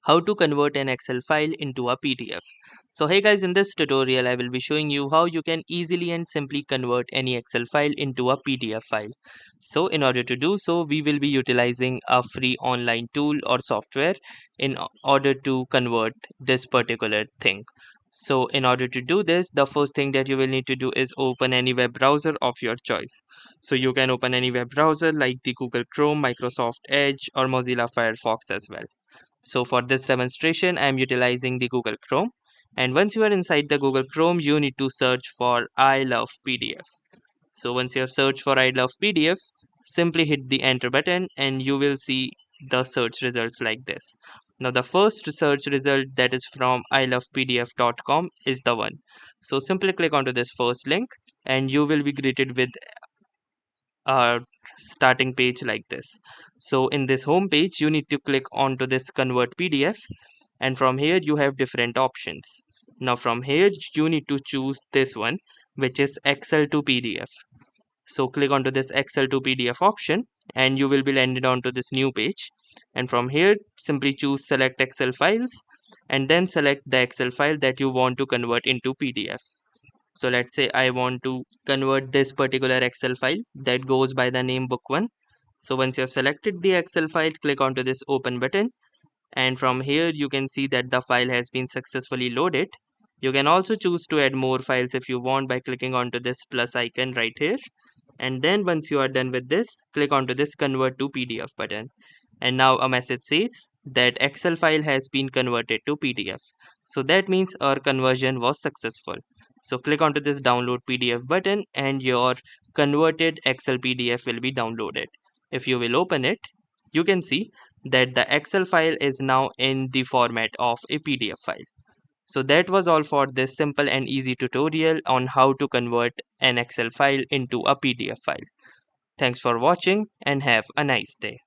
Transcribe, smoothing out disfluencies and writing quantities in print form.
How to convert an Excel file into a PDF. So hey guys, in this tutorial I will be showing you how you can easily and simply convert any Excel file into a PDF file. So in order to do so, we will be utilizing a free online tool or software in order to convert this particular thing. So in order to do this, the first thing that you will need to do is open any web browser of your choice. So you can open any web browser like the Google Chrome, Microsoft Edge or Mozilla Firefox as well. So for this demonstration, I am utilizing the Google Chrome. And once you are inside the Google Chrome, you need to search for I love PDF. So once you have searched for I love PDF, simply hit the enter button and you will see the search results like this. Now the first search result that is from ilovepdf.com is the one. So simply click onto this first link and you will be greeted with a starting page like this. So in this home page, you need to click onto this convert PDF, and from here you have different options. Now from here you need to choose this one, which is Excel to PDF. So click onto this Excel to PDF option and you will be landed onto this new page, and from here simply choose select Excel files and then select the Excel file that you want to convert into PDF. So let's say I want to convert this particular Excel file that goes by the name book1. So once you have selected the Excel file, click onto this open button, and from here you can see that the file has been successfully loaded. You can also choose to add more files if you want by clicking onto this plus icon right here. And then once you are done with this, click onto this convert to PDF button. And now a message says that Excel file has been converted to PDF. So that means our conversion was successful. So click onto this download PDF button and your converted Excel PDF will be downloaded. If you will open it, you can see that the Excel file is now in the format of a PDF file. So that was all for this simple and easy tutorial on how to convert an Excel file into a PDF file. Thanks for watching and have a nice day.